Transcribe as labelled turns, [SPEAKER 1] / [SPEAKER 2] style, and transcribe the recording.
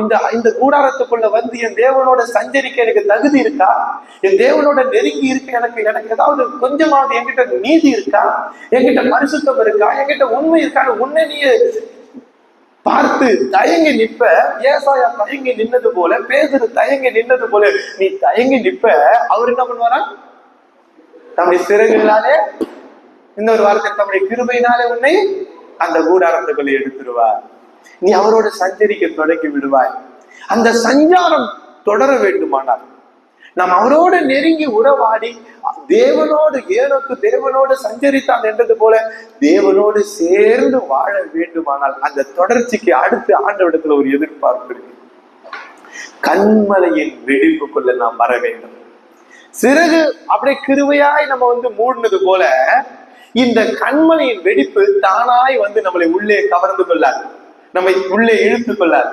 [SPEAKER 1] இந்த இந்த கூடாரத்துக்குள்ள வந்து என் தேவனோட சஞ்சரிக்க எனக்கு தகுதி இருக்கா? என் தேவனோட நெருங்கி இருக்க எனக்கு ஏதாவது கொஞ்சமாவது என்கிட்ட நீதி இருக்கா? என்கிட்ட பரிசுத்தம் இருக்கா? என்கிட்ட உண்மை இருக்கான்னு உன்னை நீ பார்த்து தயங்கி நிற்ப. ஏசாயா தயங்கி நின்னது போல, பேதுரு தயங்கி நின்னது போல நீ தயங்கி நிற்ப. அவர் என்ன பண்ணுவாரா? தம்முடைய சிறகுகளாலே, இன்னொரு வார்த்தை தம்முடைய கிருபையினாலே உன்னை அந்த கூடாரத்துக்குள்ள எடுத்துருவார். நீ அவரோட சஞ்சரிக்க தொடங்கி விடுவாய். அந்த சஞ்சாரம் தொடர வேண்டுமானால் நாம் அவரோடு நெருங்கி உறவாடி தேவனோடு ஏனோக்கு தேவனோடு சஞ்சரித்தான் என்றது போல தேவனோடு சேர்ந்து வாழ வேண்டுமானால் அந்த தொடர்ச்சிக்கு அடுத்து ஆண்டவரிடத்துல ஒரு எதிர்பார்ப்பு இருக்கு. கண்மலையின் வெடிப்புக்குள்ள நாம் வர வேண்டும். சிறகு அப்படியே கிருபையாய் நம்ம மூடினது போல இந்த கண்மலையின் வெடிப்பு தானாய் நம்மளை உள்ளே கவர்ந்து கொள்ளாது, நம்மை உள்ளே இழுத்து கொள்ளாது.